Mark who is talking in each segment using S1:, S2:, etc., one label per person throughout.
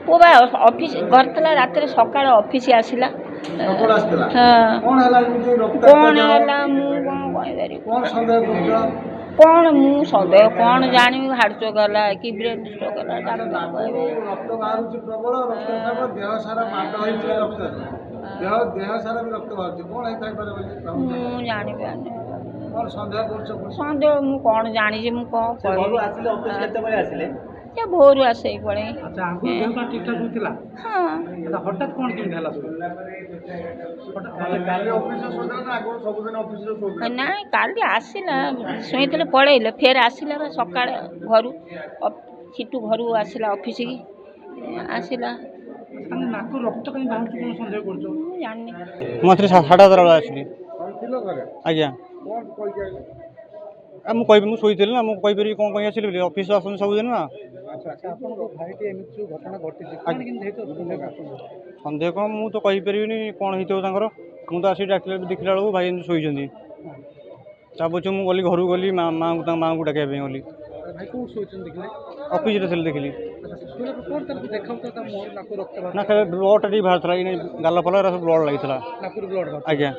S1: ପୁଅ ବା ଅଫିସ କରିଥିଲା ରାତିରେ ସକାଳେ ଅଫିସ ଆସିଲା। ହଁ କ'ଣ ହେଲା ମୁଁ କ'ଣ କହିପାରିବି କ'ଣ ମୁଁ ସନ୍ଦେହ କ'ଣ ଜାଣିବି ହାର୍ଟ ଚୋକ୍ ହେଲା କି ବ୍ରେନ୍ ଷ୍ଟ୍ରୋକ୍ ହେଲା ଡାକ୍ତର କହିବେ। ମୁଁ ଜାଣିପାରୁନି ସନ୍ଦେହ ମୁଁ କ'ଣ ଜାଣିଛି ମୁଁ କ'ଣ କହିବି। ସେ ଭୋରୁ ଆସେ ପଳେଇ। ହଁ ନାଇଁ କାଲି ଆସିଲା ଶୁଣିଥିଲେ ପଳେଇଲେ ଫେର ଆସିଲା ବା ସକାଳେ ଘରୁ ସିଟୁ ଘରୁ ଆସିଲା ଅଫିସକି ଆସିଲା। ଜାଣିନି
S2: ମତେ 11:30 ବେଳେ ଆସିଲି ଆଜ୍ଞା। ମୁଁ କହିବି ମୁଁ ଶୋଇଥିଲି ନା ମୁଁ କହିପାରିବି କ'ଣ କହି ଆସିଲି ବୋଲି ଅଫିସ ଆସନ୍ତି ସବୁଦିନ ନା। ସନ୍ଦେହ କ'ଣ ମୁଁ ତ କହିପାରିବିନି କ'ଣ ହେଇଥିବ ତାଙ୍କର। ମୁଁ ତ ଆସିକି ଦେଖିଲା ବେଳକୁ ଭାଇ ଏମିତି ଶୋଇଛନ୍ତି। ତା ପଛରେ ମୁଁ ଗଲି ଘରକୁ ଗଲି ତାଙ୍କ ମାଆଙ୍କୁ ଡାକିବା ପାଇଁ ଗଲି। ଅଫିସରେ ଥିଲେ ଦେଖିଲି ନା ବ୍ଲଡ଼ଟା ଟିକେ ବାହାରିଥିଲା ଗାଲ ଫଲ ସବୁ ବ୍ଲଡ଼ ଲାଗିଥିଲା ଆଜ୍ଞା।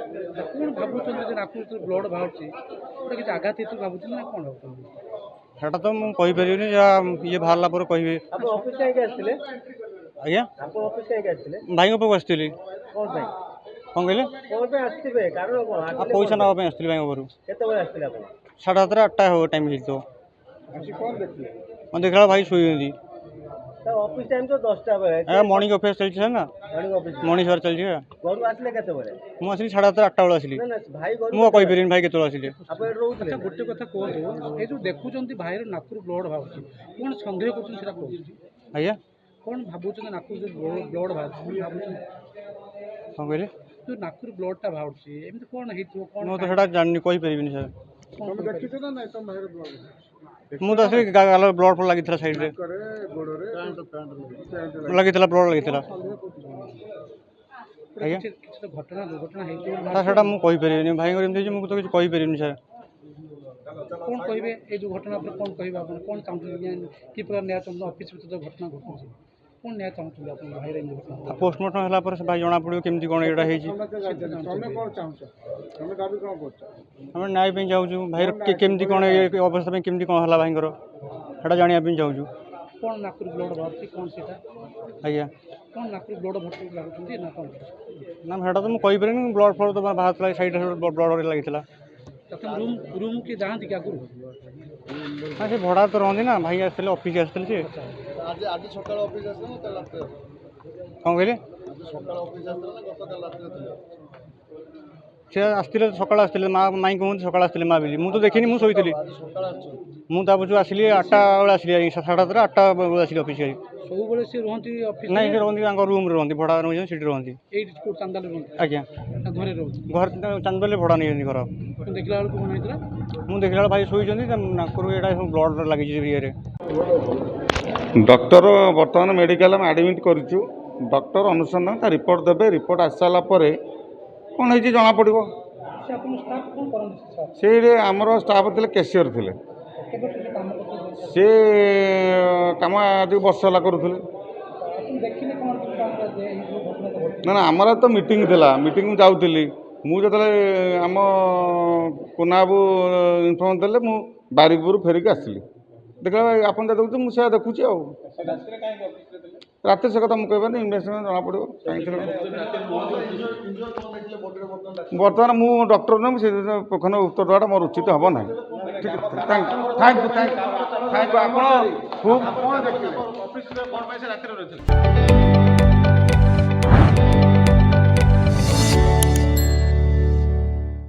S2: ସେଟା ତ ମୁଁ କହିପାରିବିନି ଯାହା ଇଏ ବାହାରିଲା ପରେ କହିବି। ଆଜ୍ଞା ଭାଇଙ୍କ ପାଖକୁ ଆସିଥିଲି। କ'ଣ କହିଲେ ପଇସା ନେବା ପାଇଁ ଆସିଥିଲି ଭାଇଙ୍କ ଘରୁ। 7:30 8ଟା ହେବ ଟାଇମ୍ ହେଇଥିବ। ଦେଖିଲା ଭାଇ ଶୋଇଛନ୍ତି। ମର୍ଣ୍ଣିଂ ଅଫିସ ଚାଲିଛି ନା ମର୍ଣ୍ଣିଂ ସେବାର ଚାଲିଛି। ମୁଁ ଆସିଲି 7:30 8ଟା ବେଳେ ଆସିଲି। ମୁଁ କହିପାରିବିନି ଭାଇ କେତେବେଳେ ଆସିଲେ।
S3: ଗୋଟେ କଥା କୁହନ୍ତୁ ଏଇ ଯୋଉ ଦେଖୁଛନ୍ତି ଭାଇର ନାକରୁ ବ୍ଲଡ ବାହାରୁଛି କ'ଣ ସନ୍ଦେହ କରୁଛନ୍ତି ସେଟା କୁହନ୍ତୁ।
S2: ଆଜ୍ଞା
S3: କ'ଣ ଭାବୁଛନ୍ତି ନାକରୁ ଯୋଉ ବ୍ଲଡ ବାହାରୁଛି ଭାବୁଛନ୍ତି
S2: କ'ଣ କହିଲେ
S3: ଯୋଉ ନାକରୁ ବ୍ଲଡଟା ବାହାରୁଛି ଏମିତି କ'ଣ ହେଇଥିବ କ'ଣ?
S2: ମୁଁ ତ ସେଟା ଜାଣିନି କହିପାରିବିନି ସାର୍। ମୁଁ ତ ଆସିଲି ଗାଲ ବ୍ଲଡ଼ ଲାଗିଥିଲା ସାଇଡ଼ରେ ଲାଗିଥିଲା ବ୍ଲଡ଼ ଲାଗିଥିଲା। ଆଜ୍ଞା ସାର୍ ସେଟା ମୁଁ କହିପାରିବିନି ଭାଇଙ୍କର ଏମିତି ହେଇଛି ମୁଁ ତ କିଛି କହିପାରିବିନି ସାର୍।
S3: କ'ଣ କହିବେ ଏଇ ଯୋଉ ଘଟଣା ଉପରେ କ'ଣ କହିବେ ଆପଣ କ'ଣ ଚାହୁଁଛନ୍ତି କି ପ୍ରକାର ନ୍ୟାୟ ଚାହୁଁଛନ୍ତି ଅଫିସ ଭିତରେ ଯୋଉ ଘଟଣା ଘଟୁଛି କ'ଣ ନ୍ୟାୟ ଚାହୁଁଛନ୍ତି ଆପଣ ଭାଇର ଏମିତି ଘଟଣା?
S2: ପୋଷ୍ଟମର୍ଟମ ହେଲା ପରେ ଭାଇ ଜଣାପଡ଼ିବ କେମିତି କ'ଣ ଏଇଟା ହେଇଛି। ଆମେ ନ୍ୟାୟ ପାଇଁ ଚାହୁଁଛୁ ଭାଇର କେମିତି କ'ଣ ଏ ଅବସ୍ଥା ପାଇଁ କେମିତି କ'ଣ ହେଲା ଭାଇଙ୍କର ସେଟା ଜାଣିବା ପାଇଁ ଚାହୁଁଛୁ।
S3: କ'ଣ ନାକରୁ ବ୍ଲଡ଼ ବାହାରୁଛି କ'ଣ ସେଇଟା?
S2: ଆଜ୍ଞା
S3: କ'ଣ ନାକରୁ ବ୍ଲଡ଼ ଭର୍ତ୍ତି ଲାଗୁଛନ୍ତି ନା କ'ଣ?
S2: ନା ସେଟା ତ ମୁଁ କହିପାରିନି ବ୍ଲଡ଼ ଫ୍ଲଡ଼ ତ ବାହାରୁଥିଲା ସାଇଡ଼ରେ ବ୍ଲଡ଼ ଲାଗିଥିଲା।
S3: ରୁମ୍ କିଏ ଯାଆନ୍ତି କି ଆଗରୁ?
S2: ନା ସେ ଭଡ଼ା ତ ରହନ୍ତି ନା ଭାଇ ଆସିଥିଲେ ଅଫିସ ଆସିଥିଲେ ସେ। କ'ଣ କହିଲେ ସେ ଆସିଥିଲେ ସକାଳେ ଆସିଥିଲେ ମାଇଁ କୁହନ୍ତି ସକାଳେ ଆସିଥିଲେ ମା ବୋଲି ମୁଁ ତ ଦେଖିନି ମୁଁ ଶୋଇଥିଲି। ମୁଁ ତା ପଛକୁ ଆସିଲି 8ଟା ବେଳେ ଆସିଲି 7:30 8ଟା ବେଳେ ଆସିଲି ଅଫିସ।
S3: ସବୁବେଳେ ସେ ରୁହନ୍ତି ଅଫିସ?
S2: ନାଇଁ ସେ ରହନ୍ତି ତାଙ୍କ ରୁମ୍ରେ ରହନ୍ତି ଭଡ଼ା ନେଇଛନ୍ତି ସେଠି ରହନ୍ତି।
S3: ଏଇଠି ଚାନ୍ଦାଲେ ରୁହନ୍ତି?
S2: ଆଜ୍ଞା
S3: ଘରେ ରୁହନ୍ତି?
S2: ଘର ଚାନ୍ଦବାଲିରେ ଭଡ଼ା ନେଇଛନ୍ତି ଘର।
S3: ଦେଖିଲା ବେଳକୁ କ'ଣ ହେଇଥିଲା?
S2: ମୁଁ ଦେଖିଲା ବେଳକୁ ଭାଇ ଶୋଇଛନ୍ତି ନାକରୁ ଏଇଟା ସବୁ ବ୍ଲଡ଼ ଲାଗିଛି ଇଏରେ।
S4: ଡକ୍ଟର ବର୍ତ୍ତମାନ ମେଡ଼ିକାଲ ଆମେ ଆଡ଼ମିଟ୍ କରିଛୁ। ଡକ୍ଟର ଅନୁସନ୍ଧାନ ତା ରିପୋର୍ଟ ଦେବେ। ରିପୋର୍ଟ ଆସିସାରିଲା ପରେ କ'ଣ ହେଇଛି ଜଣାପଡ଼ିବ। ସେଇଠି ଆମର ଷ୍ଟାଫ୍ ଥିଲେ କ୍ୟାସିୟର ଥିଲେ। ସେ କାମ ଆଜି ବର୍ଷ ହେଲା କରୁଥିଲେ। ନା ଆମର ତ ମିଟିଂ ଥିଲା ମିଟିଂ ଯାଉଥିଲି ମୁଁ ଯେତେବେଳେ ଆମ କୁନାବାବୁ ଇନଫର୍ମ ଦେଲେ ମୁଁ ବାରିକପୁର ଫେରିକି ଆସିଲି। ଦେଖିଲା ଆପଣ ଯାହା ଦେଖୁଛନ୍ତି ମୁଁ ସେୟା ଦେଖୁଛି ଆଉ। ରାତିରେ ସେ କଥା ମୁଁ କହିବାନି ଇନଭେଷ୍ଟିଗେସନ୍ ଜଣାପଡ଼ିବ କାହିଁକି। ବର୍ତ୍ତମାନ ମୁଁ ଡକ୍ଟର ନୁହେଁ ମୁଁ ସେ ପ୍ରଖଣ୍ଡ ଉତ୍ତର ଦେବାଟା ମୋର ଉଚିତ ହେବ ନାହିଁ। ଠିକ୍ ଅଛି ଥ୍ୟାଙ୍କ ୟୁ ଆପଣ